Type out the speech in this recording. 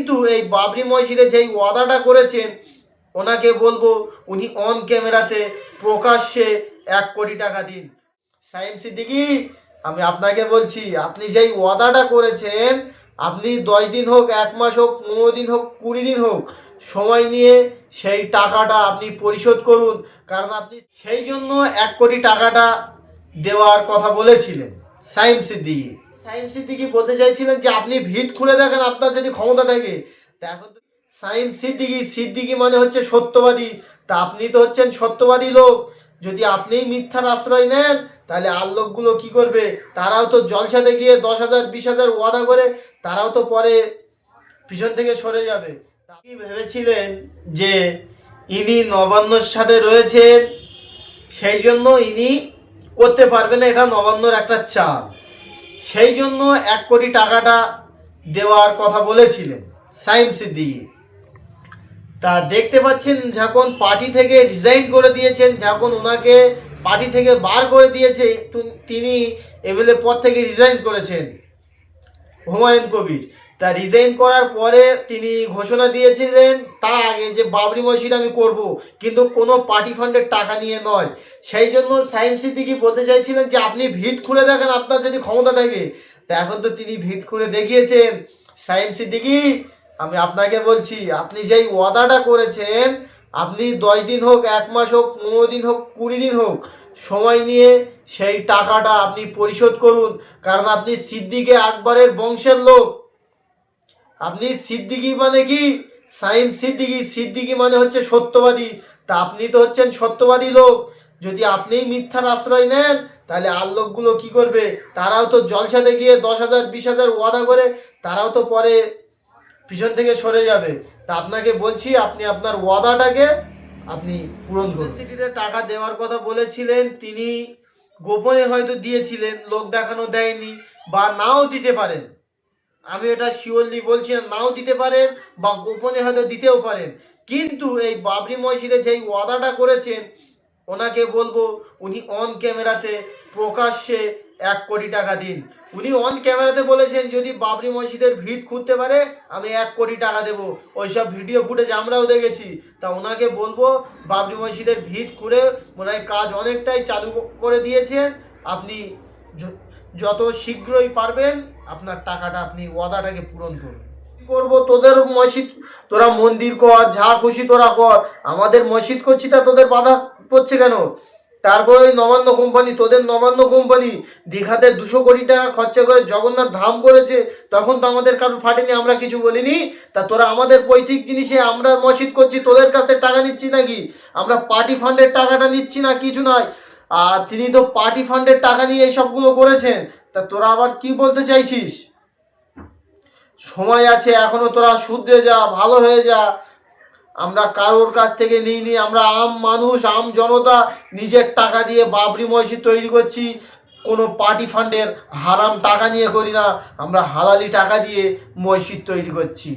কিন্তু এই বাবরি মসজিদে যেই ওয়াদাটা করেছেন ওনাকে বলবো উনি অন ক্যামেরাতে প্রকাশ্যে 1 কোটি টাকা দিন। সাইম সিদ্দিকী, আমি আপনাকে বলছি, আপনি যেই ওয়াদাটা করেছেন, আপনি 10 দিন হোক, 1 মাস হোক, 15 দিন হোক, 20 দিন হোক, সময় নিয়ে সেই টাকাটা আপনি পরিশোধ করুন। কারণ আপনি সেই জন্য 1 কোটি টাকাটা দেওয়ার কথা বলেছিলেন। সাইম সিদ্দিকী বলতে চাইছিলেন যে আপনি ভিত খুলে দেখেন আপনার যদি ক্ষমতা থাকে। তা এখন তো সাইম সিদ্দিকী মানে হচ্ছে সত্যবাদী। তা আপনি তো হচ্ছেন সত্যবাদী লোক। যদি আপনিই মিথ্যার আশ্রয় নেন তাহলে আর লোকগুলো কী করবে? তারাও তো জলসাতে গিয়ে 10,000 20,000 ওয়াদা করে তারাও তো পরে পিছন থেকে সরে যাবে। আপনি ভেবেছিলেন যে ইনি নবান্নর সাথে রয়েছেন, সেই জন্য ইনি করতে পারবে না, এটা নবান্নর একটা চাল। সেই জন্য 1 কোটি টাকাটা দেওয়ার কথা বলেছিলেন সাইম সিদ্দিকী। তা দেখতে পাচ্ছেন যখন পার্টি থেকে রিজাইন করে দিয়েছেন, যখন ওনাকে পার্টি থেকে বার করে দিয়েছে, তিনি এমএলএ পদ থেকে রিজাইন করেছেন হুমায়ুন কবির। তা রিজাইন করার পরে তিনি ঘোষণা দিয়েছিলেন তার আগে যে বাবরি মসজিদ আমি করব, কিন্তু কোনো পার্টি ফান্ডের টাকা নিয়ে নয়। সেই জন্য সাইম সিদ্দিকী বলতে চাইছিলেন যে আপনি ভিত খুলে দেখেন আপনার যদি ক্ষমতা থাকে। তা এখন তো তিনি ভিত খুলে দেখিয়েছেন। সাইম সিদ্দিকী, আমি আপনাকে বলছি, আপনি যেই ওয়াদাটা করেছেন, আপনি 10 দিন হোক, 1 মাস হোক, 15 দিন হোক, 20 দিন হোক, সময় নিয়ে সেই টাকাটা আপনি পরিশোধ করুন। কারণ আপনি সিদ্দিকে আকবরের বংশের লোক। আপনি সিদ্দিকী মানে কি? সাইম সিদ্দিকী মানে হচ্ছে সত্যবাদী। তা আপনি তো হচ্ছেন সত্যবাদী লোক। যদি আপনিই মিথ্যার আশ্রয় নেন তাহলে আর লোকগুলো কী করবে? তারাও তো জলসাতে গিয়ে 10,000 20,000 ওয়াদা করে তারাও তো পরে পিছন থেকে সরে যাবে। তা আপনাকে বলছি, আপনি আপনার ওয়াদাটাকে আপনি পূরণ করুন। সিটিতে টাকা দেওয়ার কথা বলেছিলেন, তিনি গোপনে হয়তো দিয়েছিলেন, লোক দেখানো দেয়নি, বা নাও দিতে পারেন। আমি এটা শিওরলি বলছি না, নাও দিতে পারেন বা গোপনে হয়তো দিতেও পারেন। কিন্তু এই বাবরি মসজিদে যেই ওয়াদাটা করেছেন ওনাকে বলবো উনি অন ক্যামেরাতে প্রকাশ্যে 1 কোটি টাকা দিন। উনি অন ক্যামেরাতে বলেছেন যদি বাবরি মসজিদের ভিত খুঁড়তে পারে আমি 1 কোটি টাকা দেবো। ওইসব ভিডিও ফুটেজ আমরাও দেখেছি। তা ওনাকে বলবো বাবরি মসজিদের ভিত খুঁড়ে ওনার কাজ অনেকটাই চালু করে দিয়েছেন। আপনি যত শীঘ্রই পারবেন আপনার টাকাটা আপনি ওয়াদাটাকে পূরণ করুন। করবো তোদের মসজিদ, তোরা মন্দির কর, যা খুশি তোরা কর, আমাদের মসজিদ করছি তা তোদের বাধা পড়ছে কেন? তারপরে ওই নবান্ন কোম্পানি, তোদের নবান্ন কোম্পানি দীঘাতে 200 কোটি টাকা খরচা করে জগন্নাথ ধাম করেছে, তখন তো আমাদের কারোর ফাটেনি, আমরা কিছু বলিনি। তা তোরা আমাদের পৈতৃক জিনিসে আমরা মসজিদ করছি, তোদের কাছ থেকে টাকা নিচ্ছি নাকি? আমরা পার্টি ফান্ডের টাকাটা নিচ্ছি না, কিছু নয়। আর তিনি তো পার্টি ফান্ডের টাকা নিয়ে এই সবগুলো করেছেন। তা তোরা আবার কি বলতে চাইছিস? সময় আছে এখনো, তোরা শুধরে যা, ভালো হয়ে যা। আমরা কারোর কাছ থেকে নিইনি, আমরা আম মানুষ, আম জনতা নিজের টাকা দিয়ে বাবরি মসজিদ তৈরি করছি। কোনো পার্টি ফান্ডের হারাম টাকা নিয়ে করি না, আমরা হালালি টাকা দিয়ে মসজিদ তৈরি করছি।